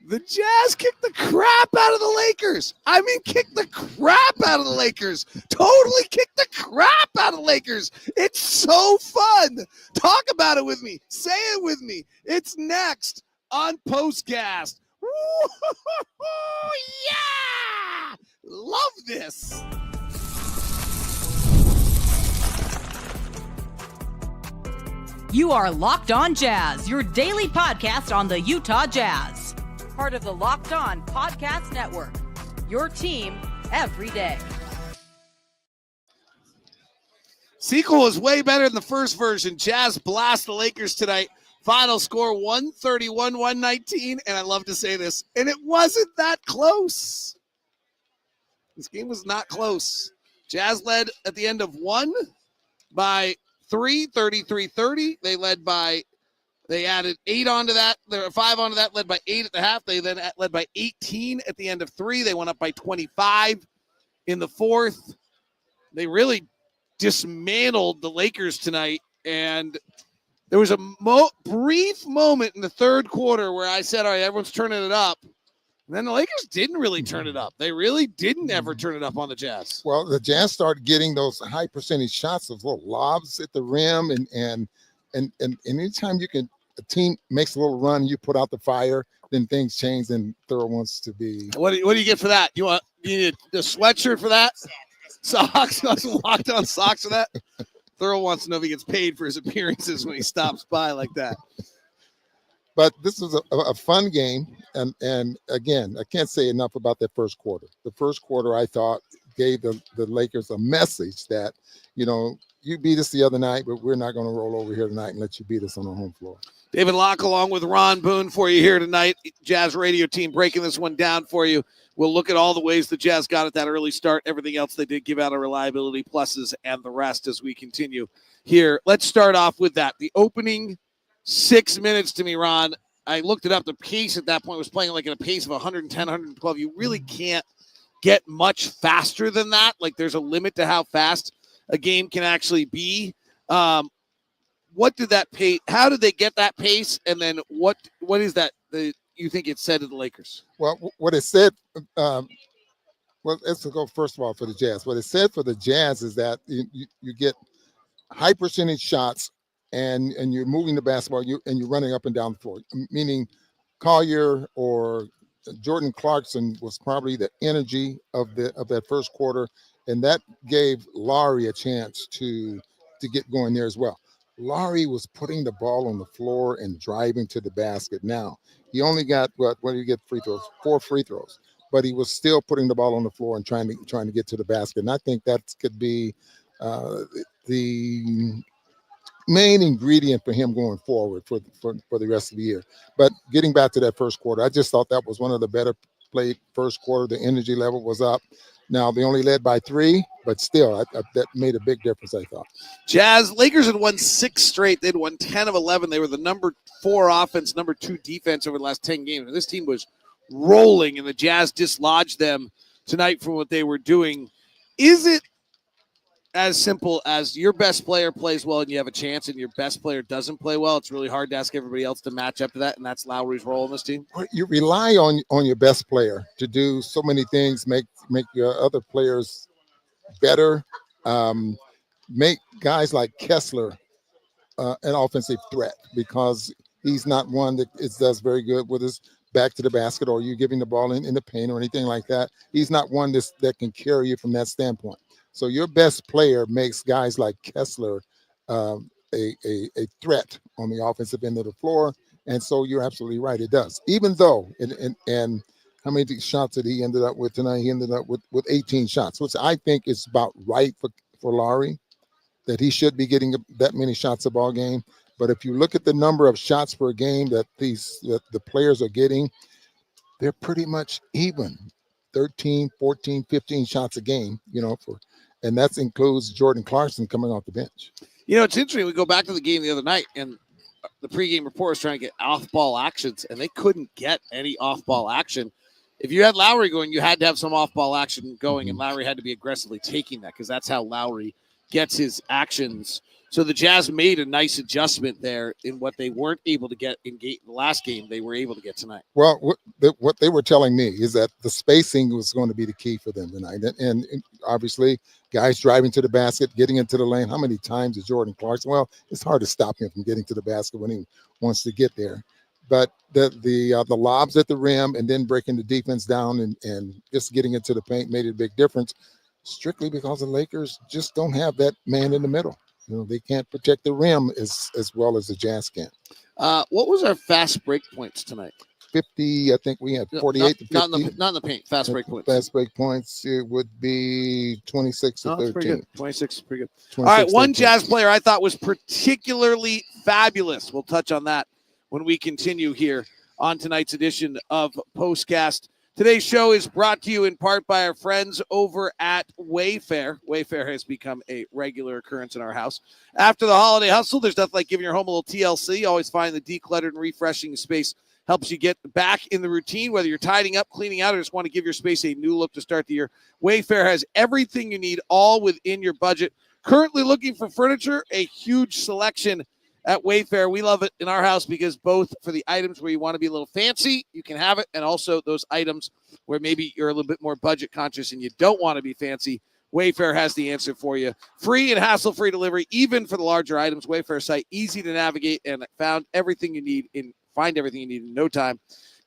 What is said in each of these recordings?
The Jazz kicked the crap out of the Lakers. I mean, kicked the crap out of the Lakers. Totally kicked the crap out of the Lakers. It's so fun. Talk about it with me. Say it with me. It's next on POSTCAST. Yeah! Love this. You are Locked On Jazz, your daily podcast on the Utah Jazz. Part of the Locked On Podcast Network, your team every day. Sequel is way better than the first version. Jazz blast the Lakers tonight. Final score 131-119. And I love to say this, and it wasn't that close. This game was not close. Jazz led at the end of one by 33-30. They added 8 onto that. There were 5 onto that, led by 8 at the half. They then led by 18 at the end of 3. They went up by 25 in the fourth. They really dismantled the Lakers tonight. And there was a brief moment in the third quarter where I said, all right, everyone's turning it up. And then the Lakers didn't really turn it up. They really didn't ever turn it up on the Jazz. Well, the Jazz started getting those high percentage shots, those little lobs at the rim, and anytime a team makes a little run, you put out the fire, then things change. And Thurl wants to be. What do you get for that? You need a sweatshirt for that? Socks? Locked on socks for that? Thurl wants to know if he gets paid for his appearances when he stops by like that. But this was a fun game, and again, I can't say enough about that first quarter. The first quarter, I thought, gave the Lakers a message that, you beat us the other night, but we're not going to roll over here tonight and let you beat us on the home floor. David Locke along with Ron Boone for you here tonight. Jazz radio team breaking this one down for you. We'll look at all the ways the Jazz got at that early start, everything else they did give out of reliability pluses and the rest as we continue here. Let's start off with that. The opening 6 minutes to me, Ron, I looked it up. The pace at that point was playing like at a pace of 110, 112. You really can't get much faster than that. Like there's a limit to how fast a game can actually be. What did that pace? How did they get that pace? And then what is that you think it said to the Lakers? Well, what it said, let's go first of all for the Jazz. What it said for the Jazz is that you get high percentage shots and you're moving the basketball and you're running up and down the floor, meaning Collier or Jordan Clarkson was probably the energy of that first quarter. And that gave Lauri a chance to get going there as well. Lauri was putting the ball on the floor and driving to the basket. Now, he only got, what did he get free throws? 4 free throws. But he was still putting the ball on the floor and trying to get to the basket. And I think that could be the main ingredient for him going forward for the rest of the year. But getting back to that first quarter, I just thought that was one of the better played first quarter. The energy level was up. Now, they only led by 3, but still, that made a big difference, I thought. Lakers had won 6 straight. They'd won 10 of 11. They were the number 4 offense, number 2 defense over the last 10 games. And this team was rolling, and the Jazz dislodged them tonight from what they were doing. Is it as simple as your best player plays well and you have a chance, and your best player doesn't play well? It's really hard to ask everybody else to match up to that, and that's Lauri's role in this team. You rely on your best player to do so many things, make your other players better, make guys like Kessler an offensive threat, because he's not one that does very good with his back to the basket, or you giving the ball in the paint or anything like that. He's not one that can carry you from that standpoint. So your best player makes guys like Kessler a threat on the offensive end of the floor. And so you're absolutely right. It does. Even though, and how many shots did he ended up with tonight? He ended up with 18 shots, which I think is about right for Lauri, that he should be getting that many shots a ball game. But if you look at the number of shots per game that the players are getting, they're pretty much even. 13, 14, 15 shots a game, and that includes Jordan Clarkson coming off the bench. It's interesting. We go back to the game the other night, and the pregame report was trying to get off-ball actions, and they couldn't get any off-ball action. If you had Lauri going, you had to have some off-ball action going, and Lauri had to be aggressively taking that, because that's how Lauri gets his actions So the Jazz made a nice adjustment there in what they weren't able to get in the last game. They were able to get tonight. Well, what they were telling me is that the spacing was going to be the key for them tonight. And obviously, guys driving to the basket, getting into the lane. How many times is Jordan Clarkson? Well, it's hard to stop him from getting to the basket when he wants to get there. But the lobs at the rim and then breaking the defense down and just getting into the paint made a big difference, strictly because the Lakers just don't have that man in the middle. They can't protect the rim as well as the Jazz can. What was our fast break points tonight? 50, I think we had 48 to 50. Not in the paint. Fast break points. Fast break points, it would be 26 to 13. Pretty good. 26 is pretty good. All right, one 13. Jazz player I thought was particularly fabulous. We'll touch on that when we continue here on tonight's edition of POSTCAST. Today's show is brought to you in part by our friends over at Wayfair. Wayfair has become a regular occurrence in our house. After the holiday hustle, there's nothing like giving your home a little TLC. Always find the decluttered and refreshing space helps you get back in the routine, whether you're tidying up, cleaning out, or just want to give your space a new look to start the year. Wayfair has everything you need, all within your budget. Currently looking for furniture, a huge selection at Wayfair. We love it in our house because both for the items where you want to be a little fancy, you can have it, and also those items where maybe you're a little bit more budget conscious and you don't want to be fancy, Wayfair has the answer for you. Free and hassle-free delivery, even for the larger items. Wayfair site, easy to navigate, and find everything you need in no time.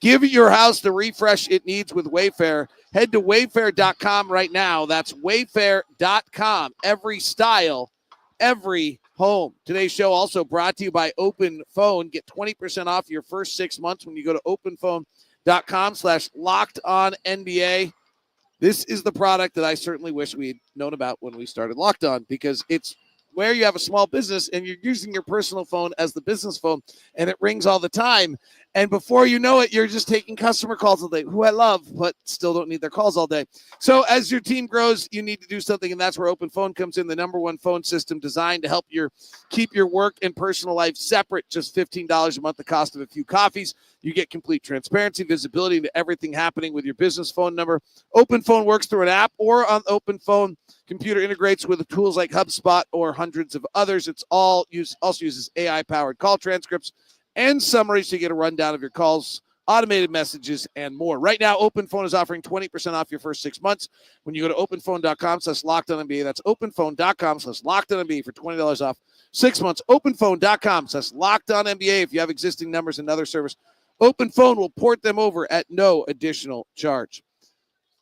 Give your house the refresh it needs with Wayfair. Head to wayfair.com right now. That's wayfair.com. Every style, every home. Today's show also brought to you by Open Phone. Get 20% off your first 6 months when you go to openphone.com/lockedonnba. This is the product that I certainly wish we had known about when we started Locked On, because it's where you have a small business and you're using your personal phone as the business phone and it rings all the time. And before you know it, you're just taking customer calls all day, who I love, but still don't need their calls all day. So as your team grows, you need to do something, and that's where Open Phone comes in, the #1 phone system designed to help keep your work and personal life separate. Just $15 a month, the cost of a few coffees. You get complete transparency, visibility into everything happening with your business phone number. Open Phone works through an app or on Open Phone. Computer integrates with tools like HubSpot or hundreds of others. It's also uses AI-powered call transcripts and summaries to get a rundown of your calls, automated messages, and more. Right now, Open Phone is offering 20% off your first 6 months when you go to openphone.com/lockedonnba. That's openphone.com/lockedonnba for $20 off 6 months. Openphone.com/lockedonnba. If you have existing numbers and other service, Open Phone will port them over at no additional charge.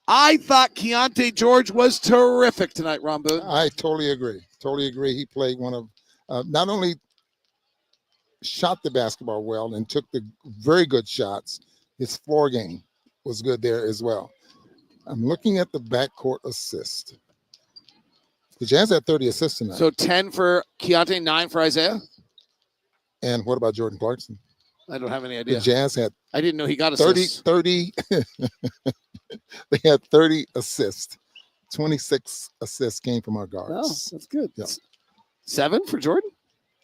I thought Keyonte George was terrific tonight, Ron Boone. I totally agree. He played one of, not only shot the basketball well and took the very good shots, his floor game was good there as well. I'm looking at the backcourt assist. The Jazz had 30 assists tonight. So 10 for Keyonte, 9 for Isaiah. And what about Jordan Clarkson? I don't have any idea. The Jazz had I didn't know he got assists. 30 they had 30 assists. 26 assists came from our guards. Oh, that's good. Yeah. 7 for Jordan?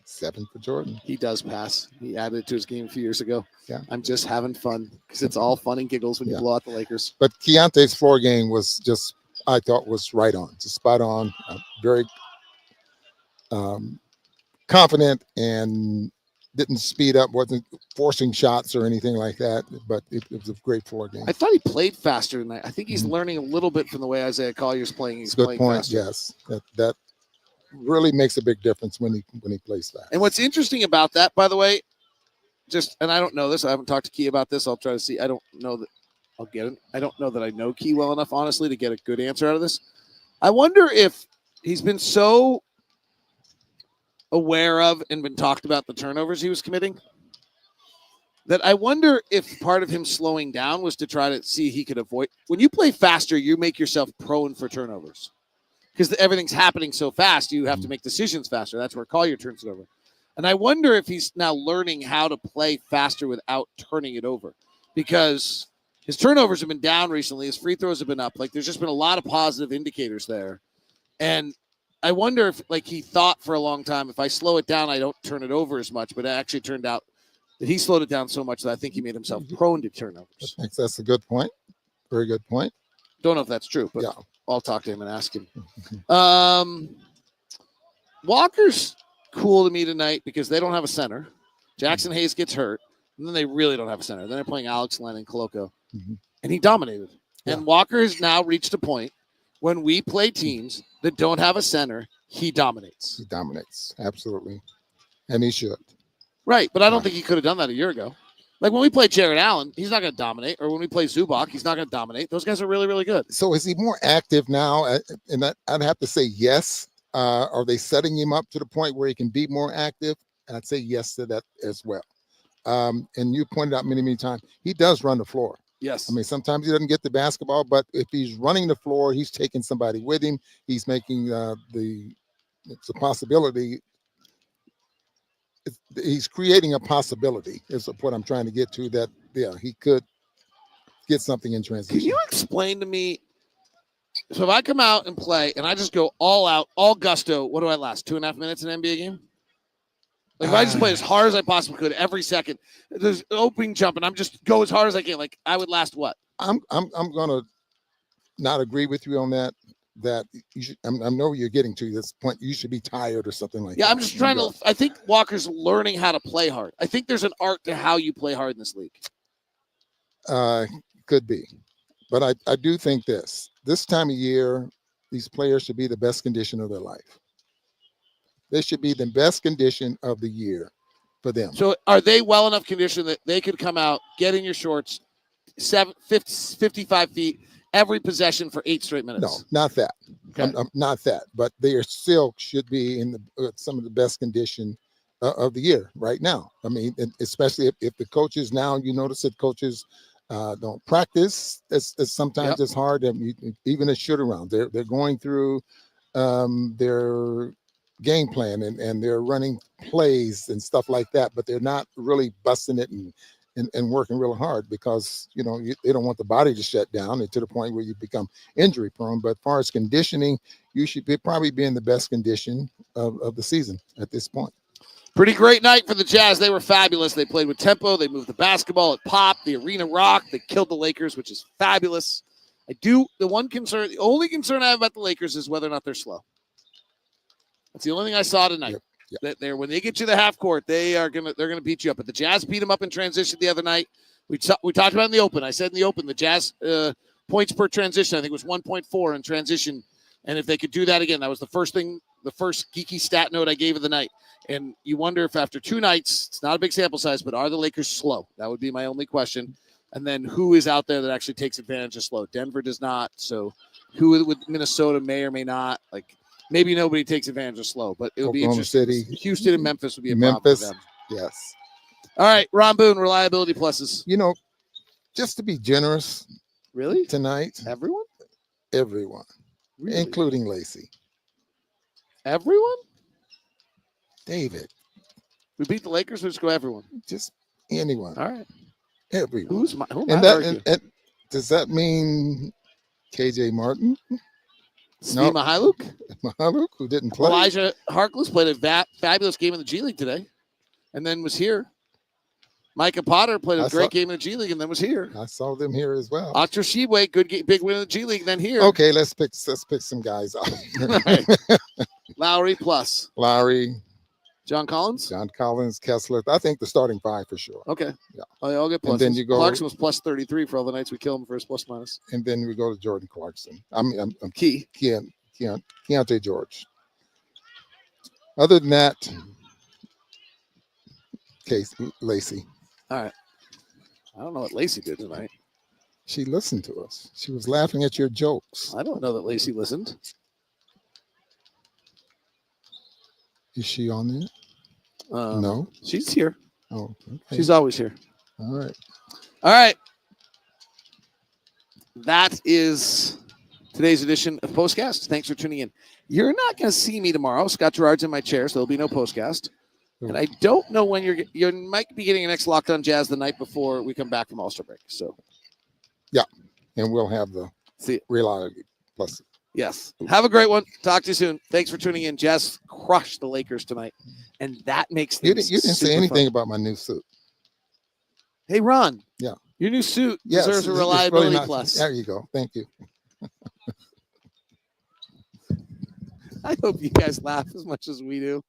7 for Jordan. He does pass. He added it to his game a few years ago. Yeah. I'm just having fun because it's all fun and giggles when you blow out the Lakers. But Keontae's floor game was just, I thought, was right on. Just spot on. Very confident and didn't speed up, wasn't forcing shots or anything like that, but it was a great floor game. I thought he played faster tonight. I think he's learning a little bit from the way Isaiah Collier's playing. He's good playing point. faster. Yes, that really makes a big difference when he plays fast. And what's interesting about that, by the way, and I don't know this, I haven't talked to Key about this. I'll try to see. I don't know that I'll get it. I don't know that I know Key well enough, honestly, to get a good answer out of this. I wonder if he's been so aware of and been talked about the turnovers he was committing that I wonder if part of him slowing down was to try to see he could avoid. When you play faster, you make yourself prone for turnovers because everything's happening so fast. You have to make decisions faster. That's where Collier turns it over. And I wonder if he's now learning how to play faster without turning it over, because his turnovers have been down recently. His free throws have been up. Like, there's just been a lot of positive indicators there. And I wonder if, like, he thought for a long time, if I slow it down, I don't turn it over as much. But it actually turned out that he slowed it down so much that I think he made himself prone to turnovers. I think that's a good point. Very good point. Don't know if that's true, but yeah. I'll talk to him and ask him. Walker's cool to me tonight because they don't have a center. Jackson Hayes gets hurt, and then they really don't have a center. Then they're playing Alex Len and Koloko, and he dominated. Yeah. And Walker has now reached a point when we play teams that don't have a center, he dominates. He dominates, absolutely, and he should. Right, but I don't think he could have done that a year ago. Like when we play Jared Allen, he's not going to dominate. Or when we play Zubac, he's not going to dominate. Those guys are really, really good. So is he more active now? And I'd have to say yes. Are they setting him up to the point where he can be more active? And I'd say yes to that as well. And you pointed out many times, he does run the floor. Yes. I mean, sometimes he doesn't get the basketball, but if he's running the floor, he's taking somebody with him. He's making it's a possibility. He's creating a possibility is what I'm trying to get to, that, yeah, he could get something in transition. Can you explain to me? So if I come out and play and I just go all out, all gusto, what do I last? 2.5 minutes in an NBA game? Like if I just play as hard as I possibly could every second, there's an opening jump and I'm just go as hard as I can. Like I would last what? I'm gonna not agree with you on that. That you should, I know where you're getting to this point. You should be tired or something like that. Yeah, I'm just trying to. I think Walker's learning how to play hard. I think there's an art to how you play hard in this league. Could be, but I do think this time of year, these players should be the best condition of their life. They should be the best condition of the year for them. So are they well enough conditioned that they could come out, get in your shorts, 55 feet, every possession for 8 straight minutes? No, not that. Okay. Not that. But they are still should be in some of the best condition of the year right now. I mean, especially if the coaches now, you notice that coaches don't practice. It's sometimes it's hard. Even a shoot around, they're going through their game plan and they're running plays and stuff like that, but they're not really busting it and working real hard because, they don't want the body to shut down and to the point where you become injury prone. But as far as conditioning, you should probably be in the best condition of the season at this point. Pretty great night for the Jazz. They were fabulous. They played with tempo. They moved the basketball. It popped. The arena rocked. They killed the Lakers, which is fabulous. The only concern I have about the Lakers is whether or not they're slow. That's the only thing I saw tonight. Yep. That when they get you to the half court, they're gonna beat you up. But the Jazz beat them up in transition the other night. We talked about it in the open. I said in the open, the Jazz points per transition, I think it was 1.4 in transition. And if they could do that again, that was the first geeky stat note I gave of the night. And you wonder if after 2 nights, it's not a big sample size, but are the Lakers slow? That would be my only question. And then who is out there that actually takes advantage of slow? Denver does not. So who with Minnesota may or may not. Like maybe nobody takes advantage of slow, but it would be interesting. City. Houston and Memphis would be a problem for them. Yes. All right, Ron Boone, reliability pluses. Just to be generous. Really? Tonight. Everyone? Everyone. Really? Including Lacey. Everyone? David. We beat the Lakers, we'll just go everyone. Just anyone. All right. Everyone. And does that mean KJ Martin? Steve Mihailuk? Mihailuk, who didn't play. Elijah Harkless played a fabulous game in the G League today and then was here. Micah Potter played a great game in the G League and then was here. I saw them here as well. Octor Shibwe, big win in the G League, then here. Okay, let's pick some guys out. Right. Lowry plus. Lowry. John Collins, Kessler. I think the starting 5 for sure. Okay. Yeah. They all get pluses. And then you go. Clarkson was plus 33 for all the nights we kill him for his plus minus. And then we go to Jordan Clarkson. I'm Keyonte George. Other than that, Lacey. All right. I don't know what Lacey did tonight. She listened to us. She was laughing at your jokes. I don't know that Lacey listened. Is she on there? No. She's here. Oh, okay. She's always here. All right. That is today's edition of POSTCAST. Thanks for tuning in. You're not going to see me tomorrow. Scott Gerard's in my chair, so there'll be no POSTCAST. And I don't know when you might be getting an next Locked On Jazz the night before we come back from All-Star break. So, yeah, and we'll have the reality plus. Yes. Have a great one. Talk to you soon. Thanks for tuning in. Jazz crushed the Lakers tonight, and that makes things you didn't say anything fun. about my new suit. Hey, Ron. Yeah. Your new suit deserves a reliability plus. There you go. Thank you. I hope you guys laugh as much as we do.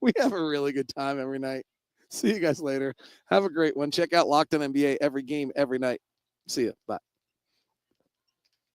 We have a really good time every night. See you guys later. Have a great one. Check out Locked On NBA every game, every night. See you. Bye.